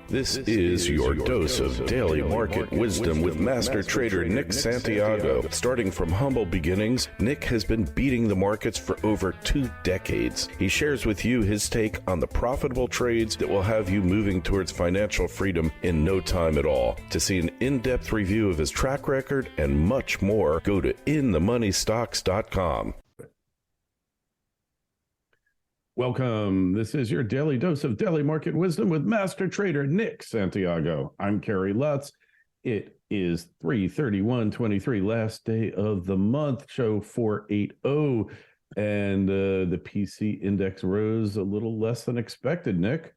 This is your dose of daily market wisdom with master trader Nick Santiago. Starting from humble beginnings, Nick has been beating the markets for over 2 decades. He shares with you his take on the profitable trades that will have you moving towards financial freedom in no time at all. To see an in-depth review of his track record and much more, go to inthemoneystocks.com. Welcome. This is your daily dose of daily market wisdom with master trader Nick Santiago. I'm Kerry Lutz. It is 3/31/23, last day of the month, show 480, and the PCE index rose a little less than expected, Nick.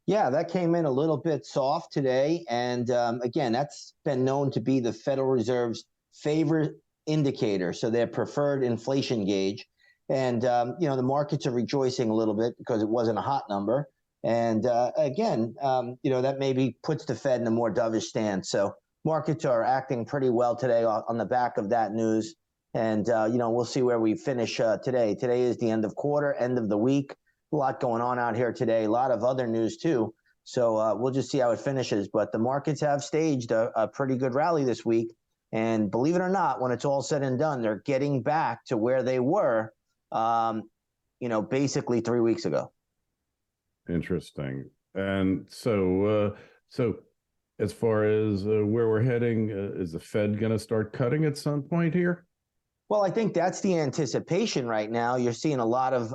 Yeah, that came in a little bit soft today, and again, that's been known to be the Federal Reserve's favorite indicator, so their preferred inflation gauge. And, the markets are rejoicing a little bit because it wasn't a hot number. And again, that maybe puts the Fed in a more dovish stance. So markets are acting pretty well today on the back of that news. And, we'll see where we finish today. Today is the end of quarter, end of the week. A lot going on out here today. A lot of other news, too. So we'll just see how it finishes. But the markets have staged a pretty good rally this week. And believe it or not, when it's all said and done, they're getting back to where they were basically 3 weeks ago. Interesting. And so as far as where we're heading, is the Fed going to start cutting at some point here? Well, I think that's the anticipation right now. You're seeing a lot of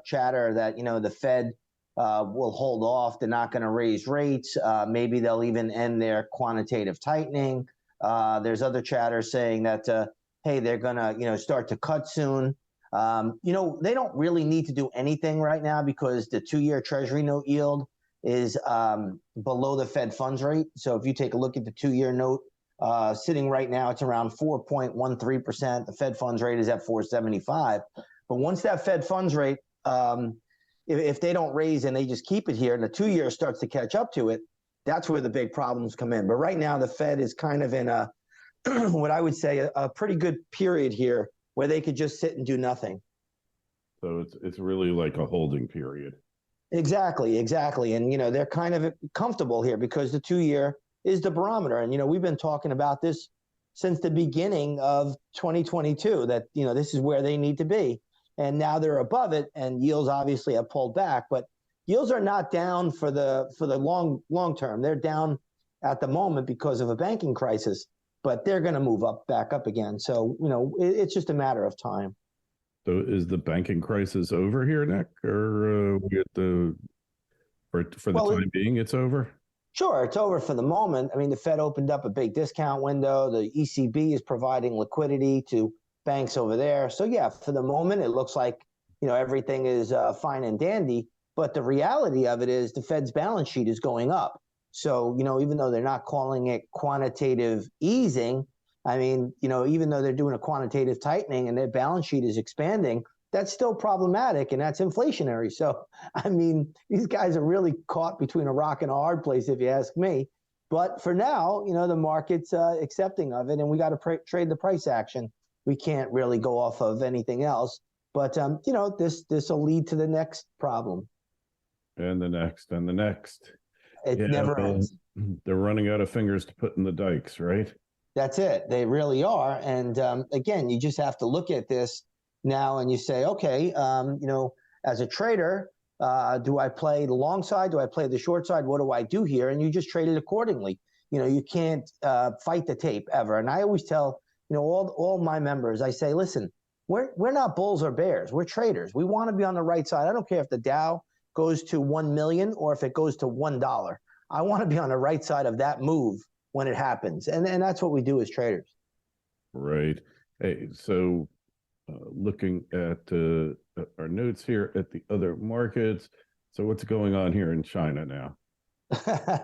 chatter that, the Fed will hold off. They're not going to raise rates. Maybe they'll even end their quantitative tightening. There's other chatter saying that, hey, they're going to, start to cut soon. They don't really need to do anything right now because the 2-year Treasury note yield is below the Fed funds rate. So if you take a look at the 2-year note sitting right now, it's around 4.13%. The Fed funds rate is at 4.75. But once that Fed funds rate, if they don't raise and they just keep it here and the 2-year starts to catch up to it, that's where the big problems come in. But right now, the Fed is kind of in a what I would say a pretty good period here, where they could just sit and do nothing. So it's really like a holding period. Exactly. And, they're kind of comfortable here because the 2-year is the barometer. And, we've been talking about this since the beginning of 2022, that, this is where they need to be. And now they're above it, and yields obviously have pulled back. But yields are not down for the long term. They're down at the moment because of a banking crisis. But they're going to move back up again. So, it's just a matter of time. So is the banking crisis over here, Nick? Or for the time being, it's over? Sure, it's over for the moment. I mean, the Fed opened up a big discount window. The ECB is providing liquidity to banks over there. So, yeah, for the moment, it looks like, everything is fine and dandy. But the reality of it is the Fed's balance sheet is going up. So, even though they're not calling it quantitative easing, I mean, even though they're doing a quantitative tightening and their balance sheet is expanding, that's still problematic and that's inflationary. So, I mean, these guys are really caught between a rock and a hard place, if you ask me. But for now, the market's accepting of it, and we got to trade the price action. We can't really go off of anything else. But, this will lead to the next problem. And the next, and the next. It never ends. They're running out of fingers to put in the dikes, right? That's it. They really are. And again, you just have to look at this now and you say, okay, as a trader, do I play the long side? Do I play the short side? What do I do here? And you just trade it accordingly. You can't fight the tape ever. And I always tell, all my members, I say, listen, we're not bulls or bears. We're traders. We want to be on the right side. I don't care if the Dow goes to 1 million or if it goes to $1. I want to be on the right side of that move when it happens. And that's what we do as traders. Right. Hey, so looking at our notes here at the other markets. So what's going on here in China now?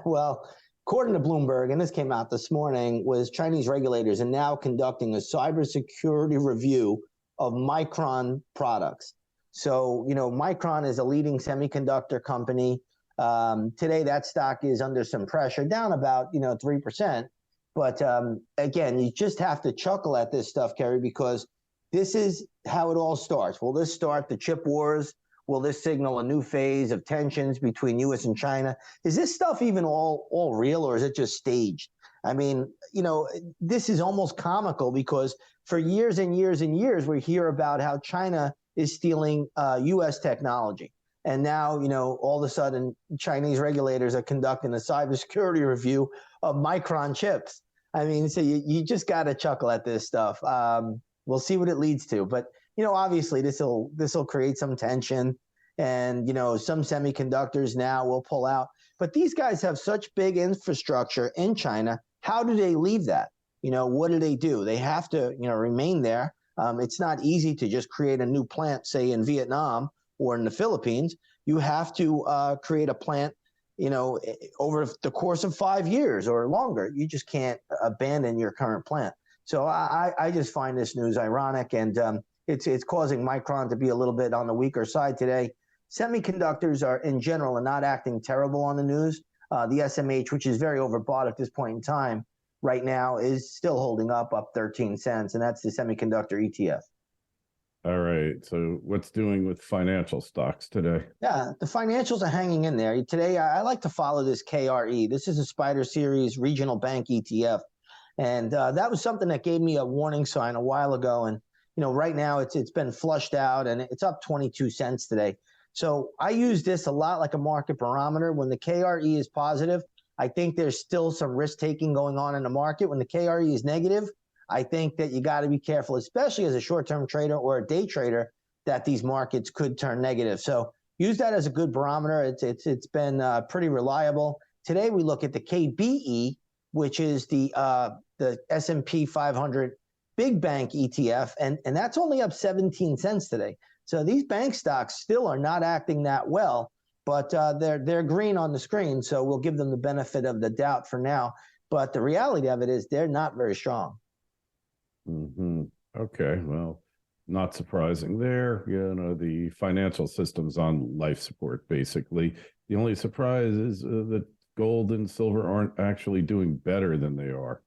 Well, according to Bloomberg, and this came out this morning, was Chinese regulators are now conducting a cybersecurity review of Micron products. So, Micron is a leading semiconductor company. Today, that stock is under some pressure, down about, 3%. But again, you just have to chuckle at this stuff, Kerry, because this is how it all starts. Will this start the chip wars? Will this signal a new phase of tensions between U.S. and China? Is this stuff even all real, or is it just staged? I mean, this is almost comical because for years and years and years, we hear about how China is stealing U.S. technology. And now, all of a sudden, Chinese regulators are conducting a cybersecurity review of Micron chips. I mean, so you just got to chuckle at this stuff. We'll see what it leads to. But, obviously, this will create some tension. And, some semiconductors now will pull out. But these guys have such big infrastructure in China. How do they leave that? What do? They have to, remain there. It's not easy to just create a new plant, say, in Vietnam or in the Philippines. You have to create a plant, over the course of 5 years or longer. You just can't abandon your current plant. So I just find this news ironic, and it's causing Micron to be a little bit on the weaker side today. Semiconductors are, in general, not acting terrible on the news. The SMH, which is very overbought at this point in time, right now is still holding up 13 cents, and that's the semiconductor ETF. All right. So what's doing with financial stocks today? Yeah, the financials are hanging in there. Today, I like to follow this KRE. This is a Spider Series regional bank ETF. And that was something that gave me a warning sign a while ago. And, right now it's been flushed out and it's up 22 cents today. So I use this a lot like a market barometer. When the KRE is positive, I think there's still some risk taking going on in the market. When the KRE is negative, I think that you got to be careful, especially as a short-term trader or a day trader, that these markets could turn negative. So use that as a good barometer. It's been pretty reliable. Today we look at the KBE, which is the S&P 500 big bank ETF, and that's only up 17 cents today. So these bank stocks still are not acting that well, but they're green on the screen, so we'll give them the benefit of the doubt for now. But the reality of it is they're not very strong. Mm-hmm. Okay, well, not surprising there. The financial system's on life support, basically. The only surprise is that gold and silver aren't actually doing better than they are.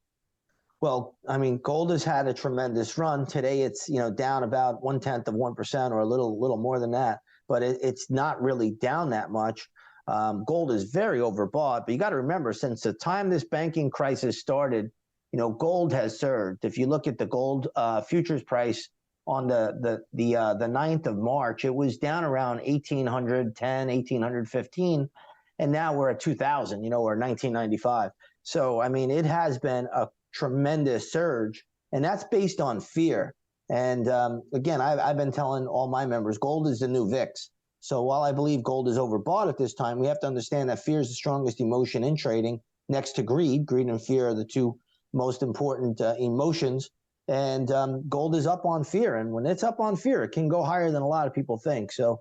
Well, I mean, gold has had a tremendous run. Today, it's down about 0.1% or a little more than that, but it's not really down that much. Gold is very overbought, but you got to remember, since the time this banking crisis started, gold has surged. If you look at the gold futures price on the 9th of March, it was down around 1,810, 1,815, and now we're at 2,000, or 1,995. So, I mean, it has been a tremendous surge, and that's based on fear. And again, I've been telling all my members, gold is the new VIX. So while I believe gold is overbought at this time, we have to understand that fear is the strongest emotion in trading, next to greed. Greed and fear are the two most important emotions. And gold is up on fear. And when it's up on fear, it can go higher than a lot of people think. So,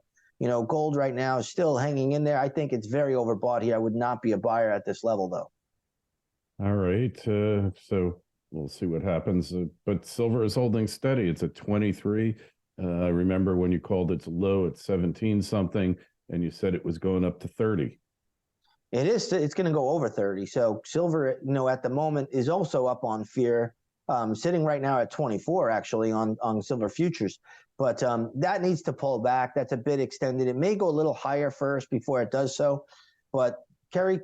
gold right now is still hanging in there. I think it's very overbought here. I would not be a buyer at this level, though. All right. So we'll see what happens. But silver is holding steady. It's at 23. I remember when you called its low at 17 something, and you said it was going up to 30. It is. It's going to go over 30. So silver, at the moment is also up on fear, sitting right now at 24, actually, on silver futures. But that needs to pull back. That's a bit extended. It may go a little higher first before it does so. But Kerry,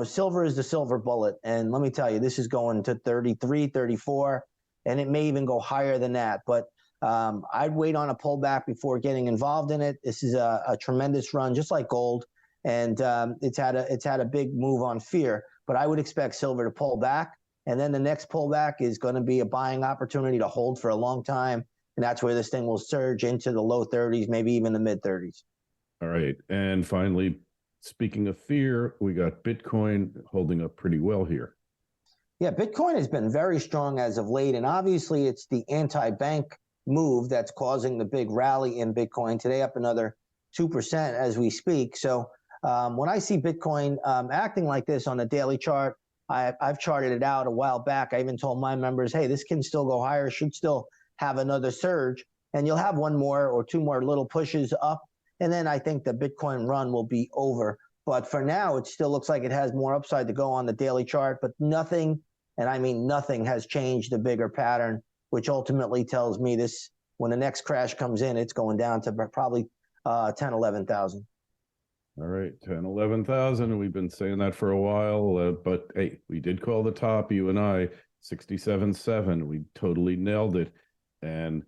silver is the silver bullet. And let me tell you, this is going to 33, 34, and it may even go higher than that. But I'd wait on a pullback before getting involved in it. This is a tremendous run, just like gold. And it's had a big move on fear. But I would expect silver to pull back. And then the next pullback is going to be a buying opportunity to hold for a long time. And that's where this thing will surge into the low 30s, maybe even the mid 30s. All right. And finally, speaking of fear, we got Bitcoin holding up pretty well here. Yeah, Bitcoin has been very strong as of late. And obviously, it's the anti-bank move that's causing the big rally in Bitcoin. Today, up another 2% as we speak. So when I see Bitcoin acting like this on a daily chart, I've charted it out a while back. I even told my members, hey, this can still go higher, should still have another surge. And you'll have one more or two more little pushes up. And then I think the Bitcoin run will be over. But for now, it still looks like it has more upside to go on the daily chart. But nothing, and I mean nothing, has changed the bigger pattern, which ultimately tells me this: when the next crash comes in, it's going down to probably 10, 11,000. All right, 10, 11,000. We've been saying that for a while, but hey, we did call the top, you and I, 67.7. We totally nailed it. And,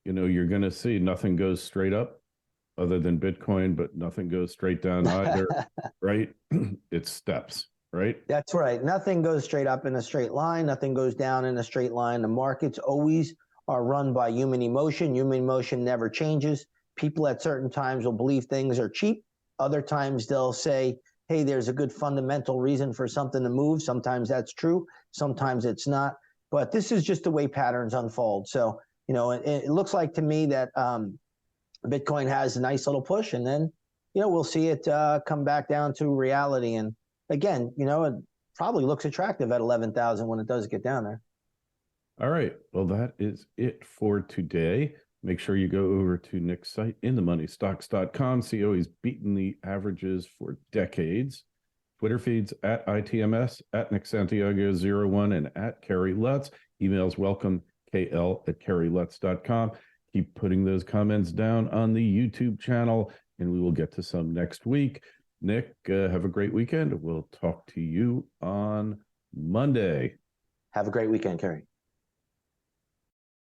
you know, you're going to see nothing goes straight up other than Bitcoin, but nothing goes straight down either, right? It's steps, right? That's right. Nothing goes straight up in a straight line. Nothing goes down in a straight line. The markets always are run by human emotion. Human emotion never changes. People at certain times will believe things are cheap. Other times they'll say, hey, there's a good fundamental reason for something to move. Sometimes that's true. Sometimes it's not. But this is just the way patterns unfold. So, you know, it looks like to me that Bitcoin has a nice little push, and then, you know, we'll see it come back down to reality. And again, you know, it probably looks attractive at 11,000 when it does get down there. All right. Well, that is it for today. Make sure you go over to Nick's site, inthemoneystocks.com. See how he's beaten the averages for decades. Twitter feeds at ITMS, at Nick Santiago01, and at Kerry Lutz. Emails welcome, KL@KerryLutz.com. Keep putting those comments down on the YouTube channel, and we will get to some next week. Nick, have a great weekend. We'll talk to you on Monday. Have a great weekend, Kerry.